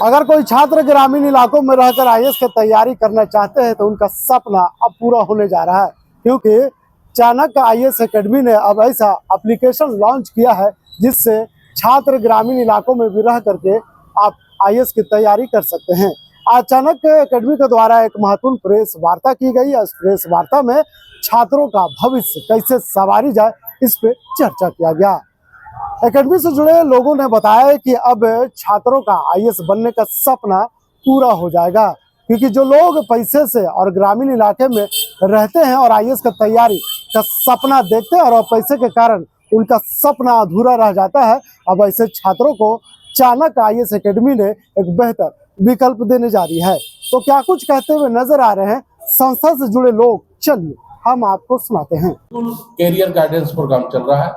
अगर कोई छात्र ग्रामीण इलाकों में रहकर आईएएस की तैयारी करना चाहते हैं तो उनका सपना अब पूरा होने जा रहा है, क्योंकि चाणक्य आईएएस एकेडमी ने अब ऐसा एप्लीकेशन लॉन्च किया है जिससे छात्र ग्रामीण इलाकों में भी रह करके आप आईएएस की तैयारी कर सकते हैं। आज चाणक्य एकेडमी के द्वारा एक महत्वपूर्ण प्रेस वार्ता की गई। इस प्रेस वार्ता में छात्रों का भविष्य कैसे संवारी जाए इस पे चर्चा किया गया। एकेडमी से जुड़े लोगों ने बताया कि अब छात्रों का आईएएस बनने का सपना पूरा हो जाएगा, क्योंकि जो लोग पैसे से और ग्रामीण इलाके में रहते हैं और आईएएस का तैयारी का सपना देखते हैं और पैसे के कारण उनका सपना अधूरा रह जाता है, अब ऐसे छात्रों को चाणक्य आईएएस एकेडमी ने एक बेहतर विकल्प देने जा रही है। तो क्या कुछ कहते हुए नजर आ रहे हैं संस्था से जुड़े लोग, चलिए हम आपको सुनाते हैं। कैरियर गाइडेंस प्रोग्राम चल रहा है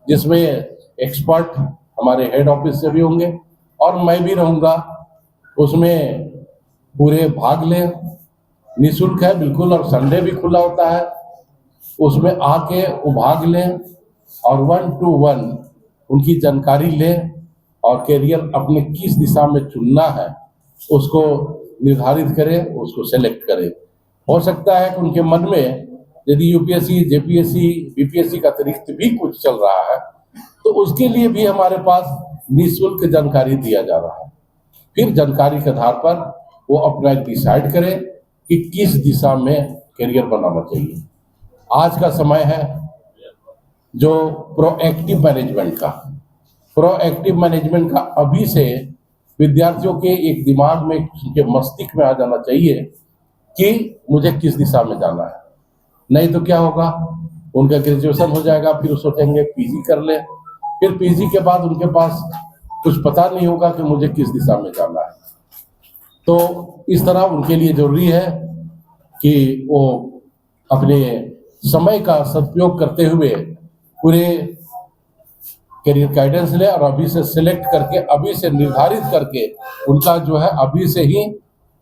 जिसमें एक्सपर्ट हमारे हेड ऑफिस से भी होंगे और मैं भी रहूंगा। उसमें पूरे भाग लें, निःशुल्क है बिल्कुल, और संडे भी खुला होता है। उसमें आके वो भाग लें और 1 to 1 उनकी जानकारी लें और कैरियर अपने किस दिशा में चुनना है उसको निर्धारित करें, उसको सेलेक्ट करें। हो सकता है कि उनके मन में यदि यूपीएससी, जेपीएससी, बीपीएससी का अतिरिक्त भी कुछ चल रहा है तो उसके लिए भी हमारे पास निःशुल्क जानकारी दिया जा रहा है। फिर जानकारी के आधार पर वो अपना डिसाइड करें कि किस दिशा में करियर बनाना चाहिए। आज का समय है जो प्रोएक्टिव मैनेजमेंट का अभी से विद्यार्थियों के एक दिमाग में, उनके मस्तिष्क में आ जाना चाहिए कि मुझे किस दिशा में जाना है। नहीं तो क्या होगा, उनका ग्रेजुएशन हो जाएगा, फिर सोचेंगे पीजी कर ले, फिर पीजी के बाद उनके पास कुछ पता नहीं होगा कि मुझे किस दिशा में जाना है। तो इस तरह उनके लिए जरूरी है कि वो अपने समय का सदुपयोग करते हुए पूरे करियर गाइडेंस ले और अभी से सिलेक्ट करके, अभी से निर्धारित करके उनका जो है अभी से ही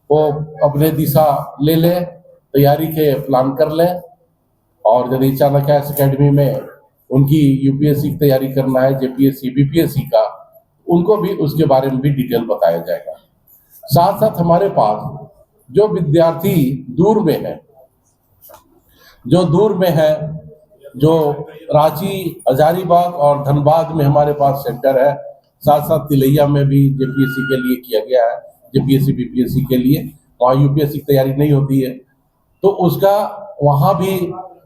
वो अपने दिशा ले लें, तैयारी के प्लान कर लें। और यदि चाणक्य एकेडमी में उनकी यूपीएससी की तैयारी करना है, जेपीएससी, बीपीएससी का, उनको भी उसके बारे में भी डिटेल बताया जाएगा। साथ साथ हमारे पास जो विद्यार्थी दूर में है, जो रांची, हजारीबाग और धनबाद में हमारे पास सेंटर है, साथ साथ तिलैया में भी जेपीएससी के लिए किया गया है, जेपीएससी बीपीएससी के लिए। वहाँ यूपीएससी की तैयारी नहीं होती है तो उसका वहाँ भी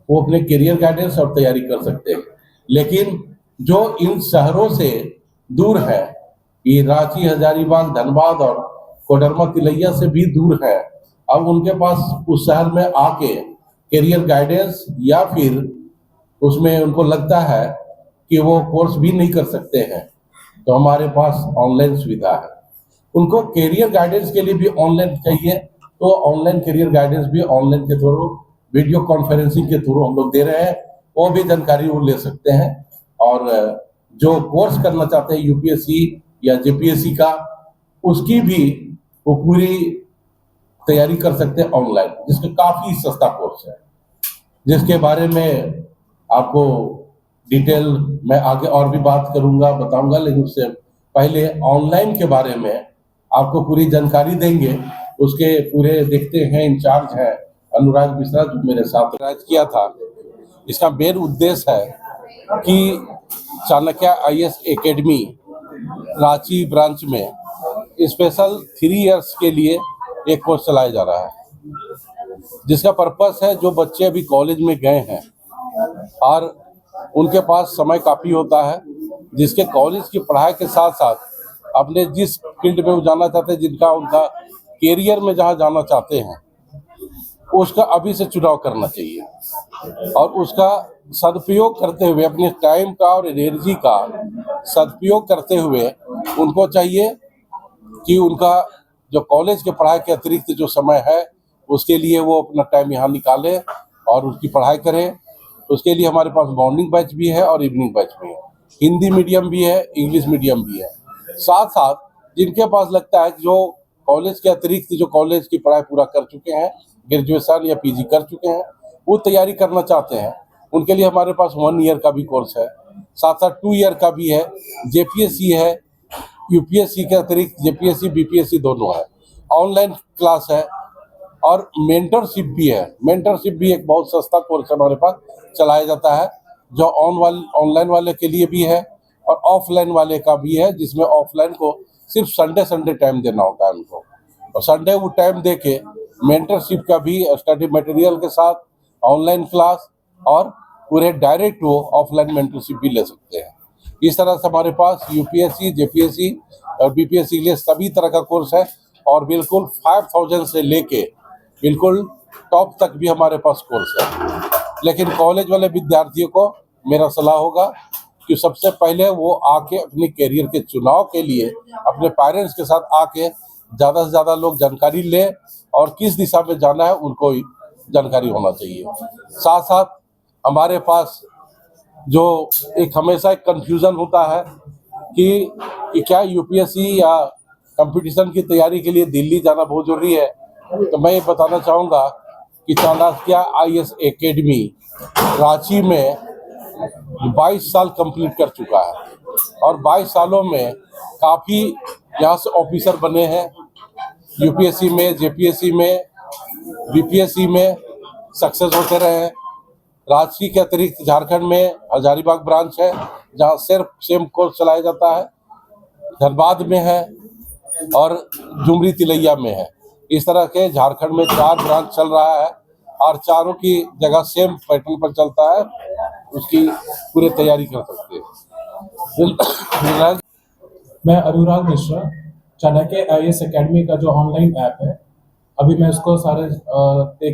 वो अपने करियर गाइडेंस और तैयारी कर सकते हैं। लेकिन जो इन शहरों से दूर है, ये रांची, हजारीबाग, धनबाद और कोडरमा, तिलैया से भी दूर है, अब उनके पास उस शहर में आके करियर गाइडेंस या फिर उसमें उनको लगता है कि वो कोर्स भी नहीं कर सकते हैं, तो हमारे पास ऑनलाइन सुविधा है। उनको करियर गाइडेंस के लिए भी ऑनलाइन चाहिए तो ऑनलाइन करियर गाइडेंस भी ऑनलाइन के थ्रू, वीडियो कॉन्फ्रेंसिंग के थ्रू हम लोग दे रहे हैं, वो भी जानकारी वो ले सकते हैं। और जो कोर्स करना चाहते हैं यूपीएससी या जेपीएससी का, उसकी भी वो पूरी तैयारी कर सकते हैं ऑनलाइन, जिसका काफी सस्ता कोर्स है, जिसके बारे में आपको डिटेल मैं आगे और भी बात करूंगा, बताऊंगा। लेकिन उससे पहले ऑनलाइन के बारे में आपको पूरी जानकारी देंगे। उसके पूरे देखते हैं, इंचार्ज है अनुराग मिश्रा जो मेरे साथ राज किया था। इसका मेन उद्देश्य है कि Chanakya IAS academy Ranchi branch में स्पेशल 3 इयर्स के लिए एक कोर्स चलाया जा रहा है, जिसका पर्पस है जो बच्चे अभी कॉलेज में गए हैं और उनके पास समय काफ़ी होता है, जिसके कॉलेज की पढ़ाई के साथ साथ अपने जिस फील्ड में वो जाना चाहते हैं, जिनका उनका कैरियर में जहाँ जाना चाहते हैं, उसका अभी से चुनाव करना चाहिए और उसका सदुपयोग करते हुए, अपने टाइम का और एनर्जी का सदुपयोग करते हुए उनको चाहिए कि उनका जो कॉलेज के पढ़ाई के अतिरिक्त जो समय है उसके लिए वो अपना टाइम यहाँ निकालें और उसकी पढ़ाई करें। उसके लिए हमारे पास मॉर्निंग बैच भी है और इवनिंग बैच भी है, हिंदी मीडियम भी है, इंग्लिश मीडियम भी है। साथ साथ जिनके पास लगता है जो कॉलेज के अतिरिक्त जो कॉलेज की पढ़ाई पूरा कर चुके हैं, ग्रेजुएशन या पीजी कर चुके हैं, वो तैयारी करना चाहते हैं, उनके लिए हमारे पास 1 ईयर का भी कोर्स है, साथ साथ 2 ईयर का भी है, जेपीएससी है, यूपीएससी के अतिरिक्त जेपीएससी बीपीएससी दोनों है, ऑनलाइन क्लास है और मेंटरशिप भी है। मेंटरशिप भी एक बहुत सस्ता कोर्स हमारे पास चलाया जाता है, जो ऑनलाइन वाले के लिए भी है और ऑफलाइन वाले का भी है, जिसमें ऑफलाइन को सिर्फ संडे टाइम देना होता है उनको, और संडे वो टाइम दे के मेंटरशिप का भी स्टडी मटेरियल के साथ ऑनलाइन क्लास और पूरे डायरेक्ट वो ऑफलाइन मेंटरशिप भी ले सकते हैं। इस तरह से हमारे पास यूपीएससी, जेपीएससी और बीपीएससी के लिए सभी तरह का कोर्स है और बिल्कुल 5000 से लेके बिल्कुल टॉप तक भी हमारे पास कोर्स है। लेकिन कॉलेज वाले विद्यार्थियों को मेरा सलाह होगा कि सबसे पहले वो आके अपने करियर के चुनाव के लिए अपने पेरेंट्स के साथ आके ज़्यादा से ज़्यादा लोग जानकारी ले और किस दिशा में जाना है उनको जानकारी होना चाहिए। साथ साथ हमारे पास जो एक हमेशा एक कन्फ्यूज़न होता है कि क्या यूपीएससी या कंपटीशन की तैयारी के लिए दिल्ली जाना बहुत ज़रूरी है, तो मैं ये बताना चाहूँगा कि चाणक्य आईएएस एकेडमी रांची में 22 साल कंप्लीट कर चुका है और 22 सालों में काफ़ी यहाँ से ऑफिसर बने हैं। यूपीएससी में, जेपीएससी में, बीपीएससी में सक्सेस होते रहे हैं। रांची के अतिरिक्त झारखंड में हजारीबाग ब्रांच है जहाँ सिर्फ सेम कोर्स चलाया जाता है, धनबाद में है और जुमरी तिलैया में है। इस तरह के झारखंड में 4 ब्रांच चल रहा है और चारों की जगह सेम पैटर्न पर चलता है, उसकी पूरी तैयारी कर सकते हैं। मैं अनुराग मिश्रा, चाणक्य आईएएस एकेडमी का जो ऑनलाइन ऐप है, अभी मैं उसको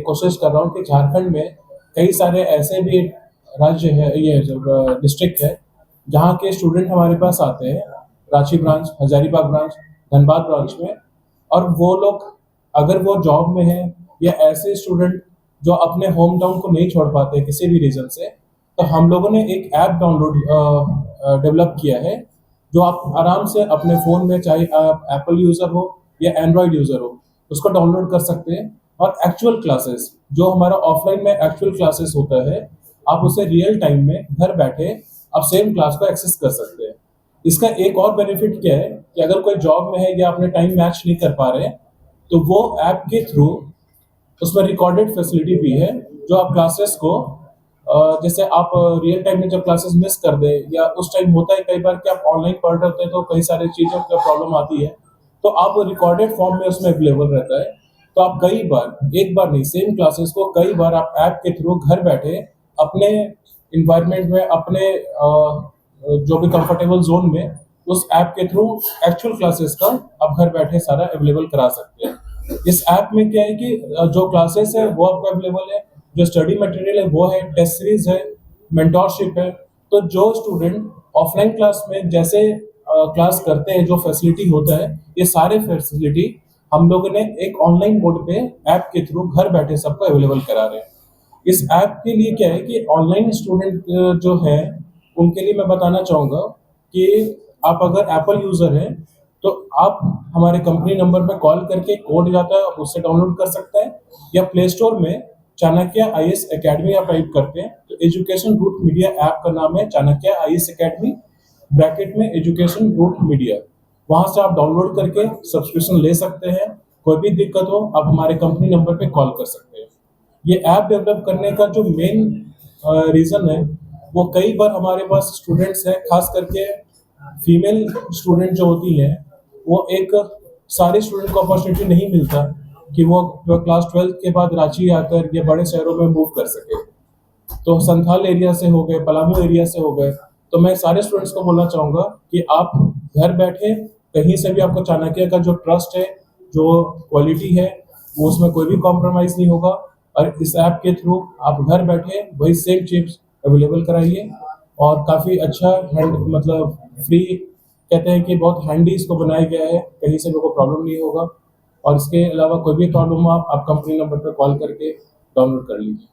कोशिश कर रहा हूँ कि झारखंड में कई सारे ऐसे भी राज्य है, ये डिस्ट्रिक्ट है जहाँ के स्टूडेंट हमारे पास आते हैं, Ranchi branch, Hazaribagh branch, Dhanbad branch में, और वो लोग अगर वो जॉब में है या ऐसे स्टूडेंट जो अपने होम टाउन को नहीं छोड़ पाते किसी भी रीज़न से, तो हम लोगों ने एक ऐप डेवलप किया है जो आप आराम से अपने फ़ोन में, चाहे आप एप्पल यूज़र हो या एंड्रॉयड यूज़र हो, उसको डाउनलोड कर सकते हैं और एक्चुअल क्लासेस जो हमारा ऑफलाइन में एक्चुअल क्लासेस होता है, आप उसे रियल टाइम में घर बैठे आप सेम क्लास को एक्सेस कर सकते हैं। इसका एक और बेनिफिट क्या है कि अगर कोई जॉब में है या अपने टाइम मैच नहीं कर पा रहे, तो वो ऐप के थ्रू उसमें रिकॉर्डेड फैसिलिटी भी है, जो आप क्लासेस को जैसे आप रियल टाइम में जब क्लासेस मिस कर दे, या उस टाइम होता है कई बार कि आप ऑनलाइन पढ़ रहे होते हैं तो कई सारी चीज़ों का प्रॉब्लम आती है, तो आप रिकॉर्डेड फॉर्म में उसमें अवेलेबल रहता है। तो आप कई बार, एक बार नहीं, सेम क्लासेस को कई बार आप ऐप के थ्रू घर बैठे अपने इन्वायरमेंट में, अपने जो भी कंफर्टेबल जोन में, उस ऐप के थ्रू एक्चुअल क्लासेस का आप घर बैठे सारा अवेलेबल करा सकते हैं। इस ऐप में क्या है कि जो क्लासेस है वो आपको अवेलेबल है, जो स्टडी मटेरियल है वो है, टेस्ट सीरीज है, मेंटोरशिप है। तो जो स्टूडेंट ऑफलाइन क्लास में जैसे क्लास करते हैं, जो फैसिलिटी होता है, ये सारे फैसिलिटी हम लोगों ने एक ऑनलाइन मोड पे ऐप के थ्रू घर बैठे सबको अवेलेबल करा रहे हैं। इस ऐप के लिए क्या है कि ऑनलाइन स्टूडेंट जो है उनके लिए मैं बताना चाहूँगा कि आप अगर एप्पल यूज़र हैं तो आप हमारे कंपनी नंबर पे कॉल करके कोड जाता है, उससे डाउनलोड कर सकते हैं, या प्ले स्टोर में चाणक्य आईएएस एकेडमी आप टाइप करते हैं तो एजुकेशन रूट मीडिया ऐप का नाम है चाणक्य आईएएस एकेडमी, ब्रैकेट में एजुकेशन रूट मीडिया। वहाँ से आप डाउनलोड करके सब्सक्रिप्शन ले सकते हैं। कोई भी दिक्कत हो आप हमारे कंपनी नंबर पे कॉल कर सकते हैं। ये ऐप डेवलप करने का जो मेन रीज़न है, वो कई बार हमारे पास स्टूडेंट्स हैं, खास करके फीमेल स्टूडेंट जो होती हैं, वो एक सारे स्टूडेंट को अपॉर्चुनिटी नहीं मिलता कि वो क्लास 12 के बाद रांची आकर या बड़े शहरों में मूव कर सके। तो संथाल एरिया से हो गए, पलामू एरिया से हो गए, तो मैं सारे स्टूडेंट्स को बोलना चाहूँगा कि आप घर बैठे कहीं से भी आपको चाणक्य का जो ट्रस्ट है, जो क्वालिटी है, वो उसमें कोई भी कॉम्प्रोमाइज़ नहीं होगा, और इस ऐप के थ्रू आप घर बैठे वही सेम चिप्स अवेलेबल कराइए। और काफ़ी अच्छा मतलब फ्री, कहते हैं कि बहुत हैंडी इसको बनाया गया है, कहीं से भी कोई प्रॉब्लम नहीं होगा। और इसके अलावा कोई भी प्रॉब्लम हो आप कंपनी नंबर पर कॉल करके डाउनलोड कर लीजिए।